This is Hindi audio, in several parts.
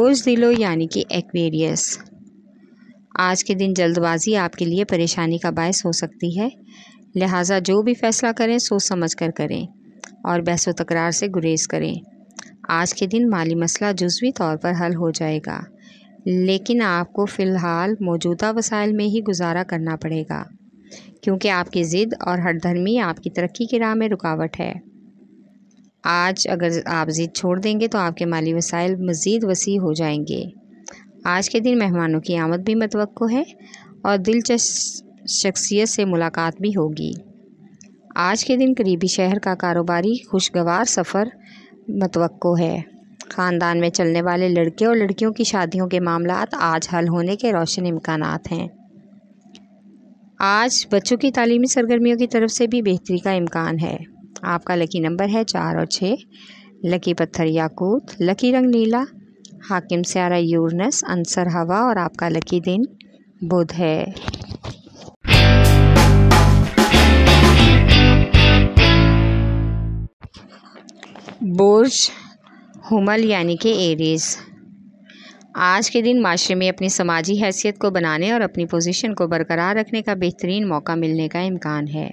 बुज़दिलो यानी कि एक्वेरियस। आज के दिन जल्दबाजी आपके लिए परेशानी का बायस हो सकती है, लिहाजा जो भी फैसला करें सोच समझ कर करें और बहस व तकरार से गुरेज करें। आज के दिन माली मसला जुज़वी तौर पर हल हो जाएगा, लेकिन आपको फ़िलहाल मौजूदा वसाइल में ही गुजारा करना पड़ेगा, क्योंकि आपकी ज़िद और हठधर्मी आपकी तरक्की की राह में रुकावट है। आज अगर आप ज़िद छोड़ देंगे तो आपके माली वसाइल मज़ीद वसी हो जाएंगे। आज के दिन मेहमानों की आमद भी मतवक्को है और दिलचस्प शख्सियत से मुलाकात भी होगी। आज के दिन करीबी शहर का कारोबारी खुशगवार सफ़र मतवक्को है। ख़ानदान में चलने वाले लड़के और लड़कियों की शादियों के मामलात आज हल होने के रोशन इम्कानात हैं। आज बच्चों की तालीमी सरगर्मियों की तरफ से भी बेहतरी का इम्कान है। आपका लकी नंबर है 4 और 6। लकी पत्थर याकूत, लकी रंग नीला, हाकिम स्यारा यूरनस, अंसर हवा और आपका लकी दिन बुध है। बुर्ज हुमल यानी कि एरीज। आज के दिन माशरे में अपनी समाजी हैसियत को बनाने और अपनी पोजीशन को बरकरार रखने का बेहतरीन मौका मिलने का इम्कान है।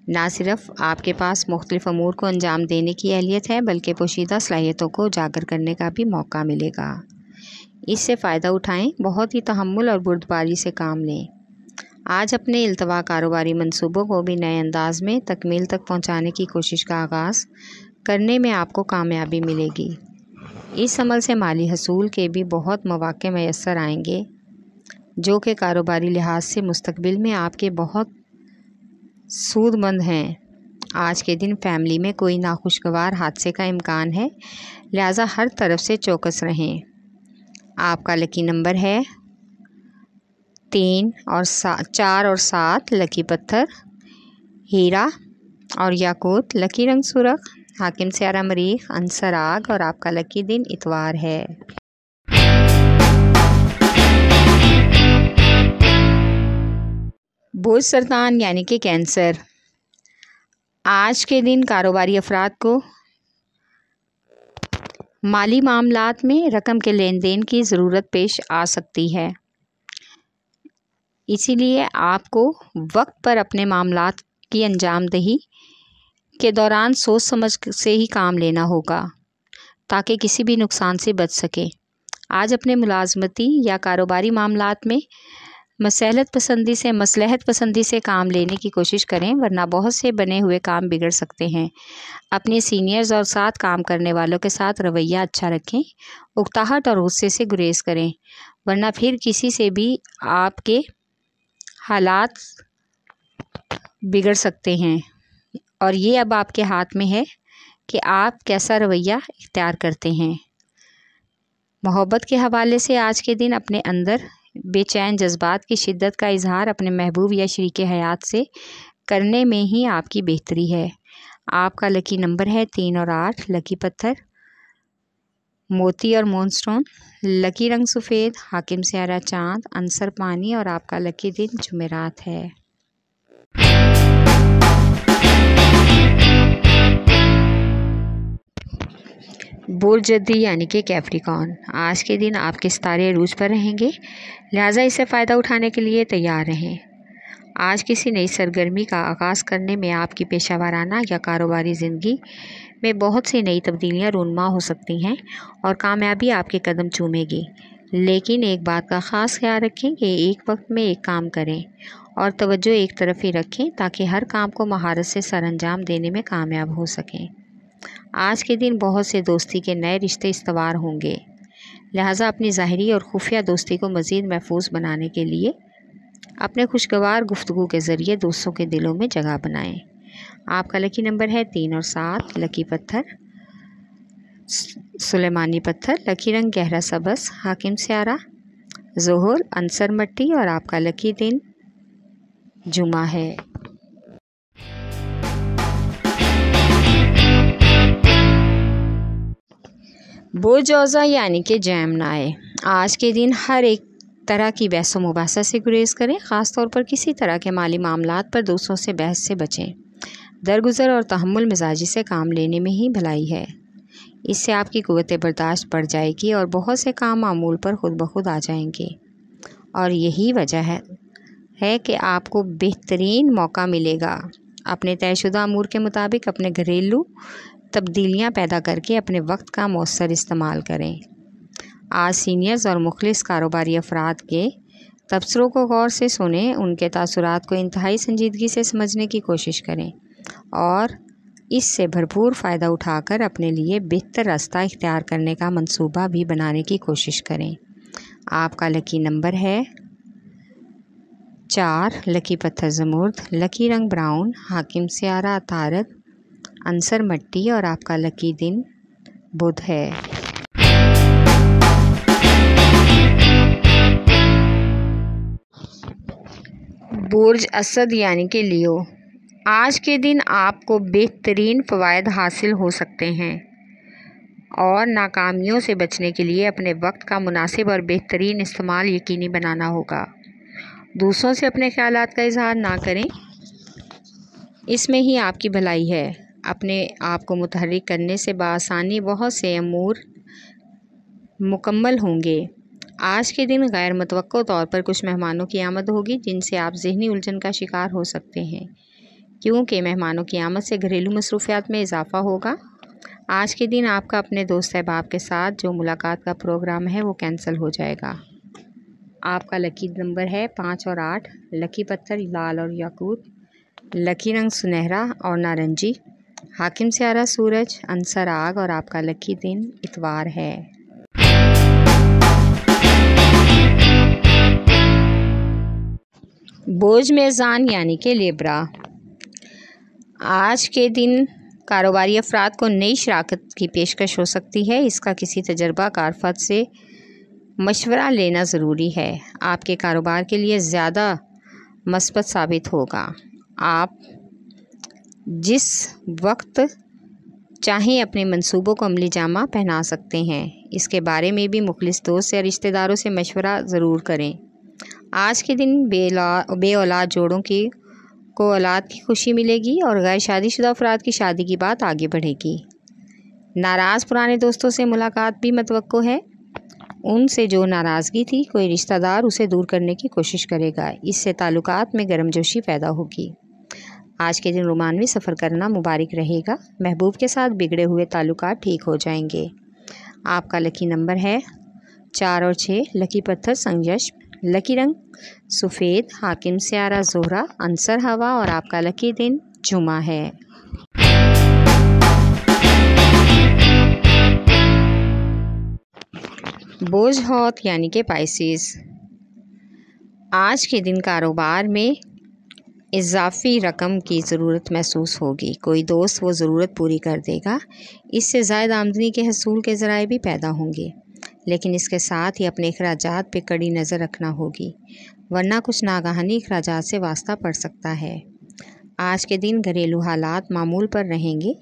ना सिर्फ आपके पास मुख्तलिफ अमूर को अंजाम देने की अहलियत है, बल्कि पोशीदा सलाहियतों को उजागर करने का भी मौका मिलेगा। इससे फ़ायदा उठाएं, बहुत ही तहम्मुल और बुर्दबारी से काम लें। आज अपने इल्तवा कारोबारी मंसूबों को भी नए अंदाज में तकमील तक पहुंचाने की कोशिश का आगाज़ करने में आपको कामयाबी मिलेगी। इस अमल से माली हसूल के भी बहुत मौक़े मैसर आएंगे, जो कि कारोबारी लिहाज से मुस्तकबिल में आपके बहुत सूदमंद हैं। आज के दिन फैमिली में कोई नाखुशगवार हादसे का इम्कान है, लिहाजा हर तरफ से चौकस रहें। आपका लकी नंबर है 4 और 7। लकी पत्थर हीरा और याकूत, लकी रंग सुर्ख, हाकिम स्यारा मरीख, अंसर आग और आपका लकी दिन इतवार है। बुर्ज सरतान यानी कि कैंसर। आज के दिन कारोबारी अफराद को माली मामलात में रकम के लेन देन की ज़रूरत पेश आ सकती है, इसीलिए आपको वक्त पर अपने मामलात की अंजामदही के दौरान सोच समझ से ही काम लेना होगा, ताकि किसी भी नुकसान से बच सके। आज अपने मुलाजमती या कारोबारी मामलात में मसलहत पसंदी से काम लेने की कोशिश करें, वरना बहुत से बने हुए काम बिगड़ सकते हैं। अपने सीनियर्स और साथ काम करने वालों के साथ रवैया अच्छा रखें। उकताहट और गुस्से से गुरेज करें, वरना फिर किसी से भी आपके हालात बिगड़ सकते हैं और ये अब आपके हाथ में है कि आप कैसा रवैया इख्तियार करते हैं। मोहब्बत के हवाले से आज के दिन अपने अंदर बेचैन जज्बात की शिद्दत का इजहार अपने महबूब या शरीके हयात से करने में ही आपकी बेहतरी है। आपका लकी नंबर है 3 और 8। लकी पत्थर मोती और मूनस्टोन, लकी रंग सफ़ेद, हाकिम स्यारा चाँद, अंसर पानी और आपका लकी दिन जुमेरात है। बुर्ज जद्दी यानी कि कैप्रिकॉर्न। आज के दिन आपके सितारे अरूज पर रहेंगे, लिहाजा इससे फ़ायदा उठाने के लिए तैयार रहें। आज किसी नई सरगर्मी का आगाज़ करने में आपकी पेशा वाराना या कारोबारी ज़िंदगी में बहुत सी नई तब्दीलियाँ रूनुमा हो सकती हैं और कामयाबी आपके कदम चूमेगी। लेकिन एक बात का ख़ास ख्याल रखें कि एक वक्त में एक काम करें और तवज्जो एक तरफ ही रखें, ताकि हर काम को महारत से सरअंजाम देने में कामयाब हो सकें। आज के दिन बहुत से दोस्ती के नए रिश्ते इस्तवार होंगे, लिहाजा अपनी ज़ाहिरी और खुफिया दोस्ती को मज़ीद महफूज बनाने के लिए अपने खुशगवार गुफ्तगू के ज़रिए दोस्तों के दिलों में जगह बनाएं। आपका लकी नंबर है 3 और 7। लकी पत्थर सुलेमानी पत्थर, लकी रंग गहरा सबस, हाकिम स्यारा ज़ोहर, अंसर मट्टी और आपका लकी दिन जुमा है। बुर्ज औज़ा यानी कि जैमनाए। आज के दिन हर एक तरह की बहस व मुबासा से गुरेज करें, ख़ास तौर पर किसी तरह के माली मामलात पर दूसरों से बहस से बचें। दरगुजर और तहम्मुल मिजाजी से काम लेने में ही भलाई है। इससे आपकी क़ुव्वत बर्दाश्त बढ़ जाएगी और बहुत से काम मामूल पर खुद ब खुद आ जाएंगे। और यही वजह है कि आपको बेहतरीन मौका मिलेगा अपने तयशुदा अमूर के मुताबिक अपने घरेलू तब्दीलियां पैदा करके अपने वक्त का मौसर इस्तेमाल करें। आज सीनियर्स और मुखलिस कारोबारी अफराद के तबसरों को गौर से सुनें, उनके तासुरात को इंतहाई संजीदगी से समझने की कोशिश करें और इससे भरपूर फ़ायदा उठाकर अपने लिए बेहतर रास्ता इख्तियार करने का मंसूबा भी बनाने की कोशिश करें। आपका लकी नंबर है 4, लकी पत्थर ज़मुर्द, लकी रंग ब्राउन, हाकिम सियारा अतारद, अंसर मट्टी और आपका लकी दिन बुध है। बुर्ज असद यानी कि लियो, आज के दिन आपको बेहतरीन फ़वायद हासिल हो सकते हैं और नाकामियों से बचने के लिए अपने वक्त का मुनासिब और बेहतरीन इस्तेमाल यकीनी बनाना होगा। दूसरों से अपने ख्यालात का इजहार ना करें, इसमें ही आपकी भलाई है। अपने आप को मुतहर्रिक करने से बआसानी बहुत से अमूर मुकम्मल होंगे। आज के दिन गैर मुतवक्को तौर पर कुछ मेहमानों की आमद होगी जिनसे आप ज़हनी उलझन का शिकार हो सकते हैं, क्योंकि मेहमानों की आमद से घरेलू मसरूफियात में इजाफ़ा होगा। आज के दिन आपका अपने दोस्त अहबाब के साथ जो मुलाकात का प्रोग्राम है वो कैंसिल हो जाएगा। आपका लकी नंबर है 5 और 8, लकी पत्थर लाल और याकूत, लकी रंग सुनहरा और नारंगी, हाकिम सियारा सूरज, अंसर आग और आपका लकी दिन इतवार है। बोझ मेज़ान यानी कि लिब्रा, आज के दिन कारोबारी अफराद को नई शराकत की पेशकश हो सकती है। इसका किसी तजर्बाकार फ़र्द से मशवरा लेना ज़रूरी है। आपके कारोबार के लिए ज़्यादा मस्बत साबित होगा। आप जिस वक्त चाहें अपने मंसूबों को अमली जामा पहना सकते हैं। इसके बारे में भी मुखलिस दोस्त या रिश्तेदारों से मशवरा ज़रूर करें। आज के दिन बे औलाद जोड़ों को औलाद की खुशी मिलेगी और गैर शादीशुदा अफराद की शादी की बात आगे बढ़ेगी। नाराज़ पुराने दोस्तों से मुलाकात भी मतवक्को है। उनसे जो नाराज़गी थी, कोई रिश्तेदार उसे दूर करने की कोशिश करेगा। इससे ताल्लुकात में गर्मजोशी पैदा होगी। आज के दिन रोमानवी सफ़र करना मुबारक रहेगा। महबूब के साथ बिगड़े हुए ताल्लुकात ठीक हो जाएंगे। आपका लकी नंबर है 4 और 6, लकी पत्थर संयश, लकी रंग सफ़ेद, हाकिम सियारा ज़ोहरा, अंसर हवा और आपका लकी दिन जुमा है। बोझ हौत यानी कि पाइसेस, आज के दिन कारोबार में इजाफ़ी रकम की ज़रूरत महसूस होगी। कोई दोस्त वो ज़रूरत पूरी कर देगा। इससे ज़ायद आमदनी के हसूल के ज़राए भी पैदा होंगे, लेकिन इसके साथ ही अपने अखराजात पे कड़ी नज़र रखना होगी, वरना कुछ नागहानी अखराजात से वास्ता पड़ सकता है। आज के दिन घरेलू हालात मामूल पर रहेंगे।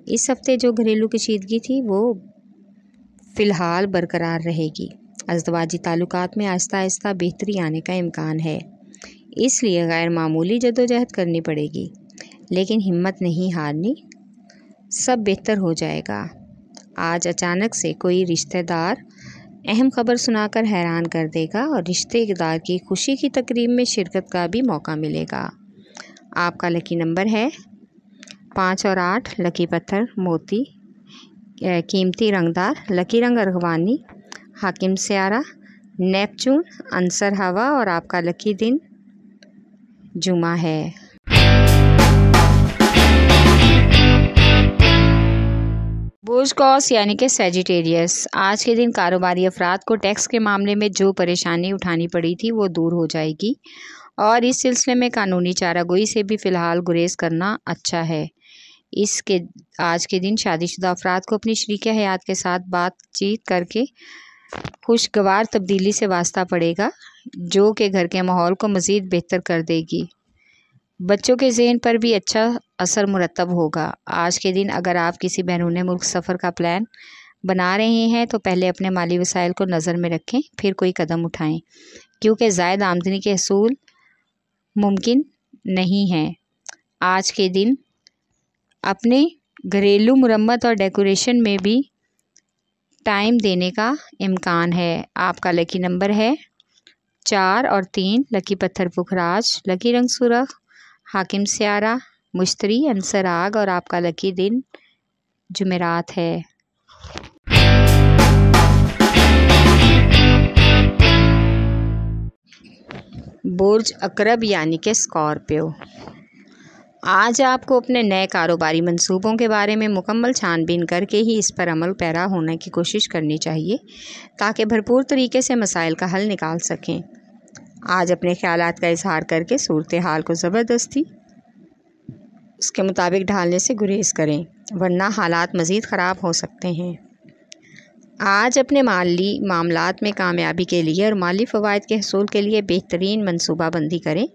इस हफ्ते जो घरेलू कशीदगी थी वो फ़िलहाल बरकरार रहेगी। अज़दवाजी ताल्लुकात में आहिस्ता आहिस्ता बेहतरी आने का इम्कान है, इसलिए गैर मामूली जद्दोजहद करनी पड़ेगी, लेकिन हिम्मत नहीं हारनी, सब बेहतर हो जाएगा। आज अचानक से कोई रिश्तेदार अहम खबर सुनाकर हैरान कर देगा और रिश्तेदार की खुशी की तकरीब में शिरकत का भी मौका मिलेगा। आपका लकी नंबर है 5 और 8, लकी पत्थर मोती, कीमती रंगदार, लकी रंग अरगवानी, हाकिम सियारा, नेपचून, अंसर हवा और आपका लकी दिन जुमा है। बोझ कौस यानी कि सैजिटेरियस, आज के दिन कारोबारी अफराद को टैक्स के मामले में जो परेशानी उठानी पड़ी थी वो दूर हो जाएगी और इस सिलसिले में कानूनी चारागोई से भी फ़िलहाल गुरेज करना अच्छा है। आज के दिन शादीशुदा अफराद को अपनी शरीक हयात के साथ बातचीत करके खुशगवार तब्दीली से वास्ता पड़ेगा, जो कि घर के माहौल को मज़ीद बेहतर कर देगी। बच्चों के ज़हन पर भी अच्छा असर मुरतब होगा। आज के दिन अगर आप किसी बैरून मुल्क सफ़र का प्लान बना रहे हैं तो पहले अपने माली वसाइल को नज़र में रखें, फिर कोई कदम उठाएं, क्योंकि ज़ायद आमदनी के हसूल मुमकिन नहीं हैं। आज के दिन अपने घरेलू मुरम्मत और डेकोरेशन में भी टाइम देने का इम्कान है। आपका लकी नंबर है 4 और 3। लकी पत्थर पुखराज, लकी रंग सुर्ख, हाकिम स्यारा, मुश्तरी, अंसर आग और आपका लकी दिन जुमेरात है। बुर्ज अकरब यानी कि स्कॉर्पियो। आज आपको अपने नए कारोबारी मंसूबों के बारे में मुकम्मल छानबीन करके ही इस पर अमल पैरा होने की कोशिश करनी चाहिए ताकि भरपूर तरीके से मसाइल का हल निकाल सकें। आज अपने ख्यालात का इजहार करके सूरत हाल को ज़बरदस्ती उसके मुताबिक ढालने से गुरेज करें, वरना हालात मज़ीद ख़राब हो सकते हैं। आज अपने माली मामलात में कामयाबी के लिए और माली फ़वाइद के हसूल के लिए बेहतरीन मनसूबाबंदी करें।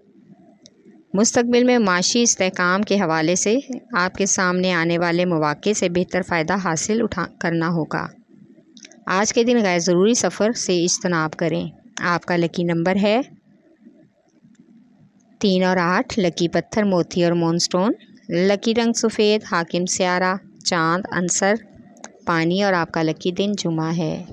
मुस्तक़बिल में माशी इस्तेहकाम के हवाले से आपके सामने आने वाले मौक़े से बेहतर फ़ायदा हासिल करना होगा। आज के दिन गैर ज़रूरी सफ़र से इज्तनाब करें। आपका लकी नंबर है 3 और 8। लकी पत्थर मोती और मूनस्टोन, लकी रंग सफ़ेद, हाकिम स्यारा, चाँद, अंसर, पानी और आपका लकी दिन जुमा है।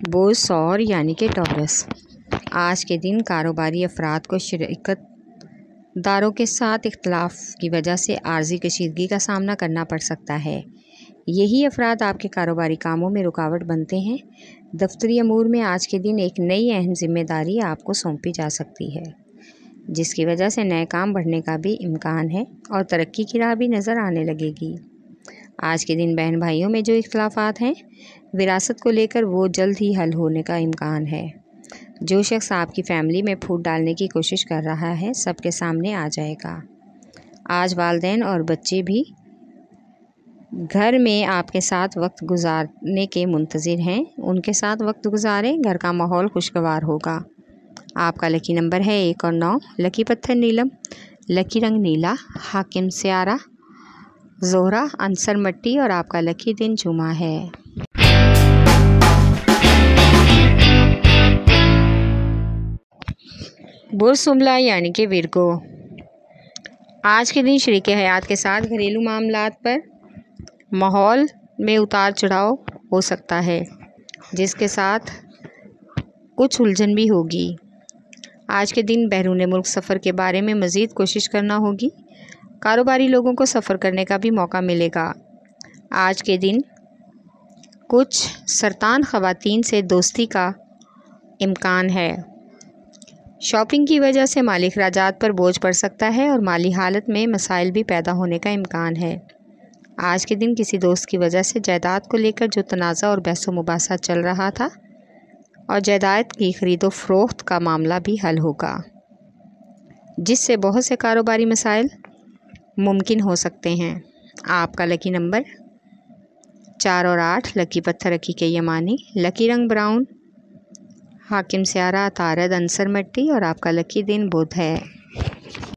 बुर्ज सौर यानी कि टॉरस। आज के दिन कारोबारी अफराद को शरीकत दारों के साथ इख्तलाफ की वजह से आर्जी कशीदगी का सामना करना पड़ सकता है। यही अफराद आपके कारोबारी कामों में रुकावट बनते हैं। दफ्तरी अमूर में आज के दिन एक नई अहम जिम्मेदारी आपको सौंपी जा सकती है, जिसकी वजह से नए काम बढ़ने का भी इम्कान है और तरक्की की राह भी नज़र आने लगेगी। आज के दिन बहन भाइयों में जो इख्तलाफात हैं विरासत को लेकर वो जल्द ही हल होने का इम्कान है। जो शख्स आपकी फ़ैमिली में फूट डालने की कोशिश कर रहा है सबके सामने आ जाएगा। आज वालिदैन और बच्चे भी घर में आपके साथ वक्त गुजारने के मुंतज़िर हैं। उनके साथ वक्त गुजारें, घर का माहौल खुशगवार होगा। आपका लकी नंबर है 1 और 9। लकी पत्थर नीलम, लकी रंग नीला, हाकिम स्यारा, जोहरा, अंसर मट्टी और आपका लकी दिन जुमा है। बुर्ज सुमला यानी कि विर्गो। आज के दिन शरीके हयात के साथ घरेलू मामलात पर माहौल में उतार चढ़ाव हो सकता है, जिसके साथ कुछ उलझन भी होगी। आज के दिन बैरून मुल्क सफ़र के बारे में मज़ीद कोशिश करना होगी। कारोबारी लोगों को सफ़र करने का भी मौका मिलेगा। आज के दिन कुछ सरतान ख़वातीन से दोस्ती का इम्कान है। शॉपिंग की वजह से माली अखराजात पर बोझ पड़ सकता है और माली हालत में मसाइल भी पैदा होने का इम्कान है। आज के दिन किसी दोस्त की वजह से जायदाद को लेकर जो तनाज़ा और बहस व मुबासा चल रहा था और जायदाद की ख़रीदो फ़रोख्त का मामला भी हल होगा, जिससे बहुत से कारोबारी मसाइल मुमकिन हो सकते हैं। आपका लकी नंबर 4 और 8। लकी पत्थर हकीके यमानी, लकी रंग ब्राउन, हाकिम स्यारा, तारद, अंसर मट्टी और आपका लकी दिन बुध है।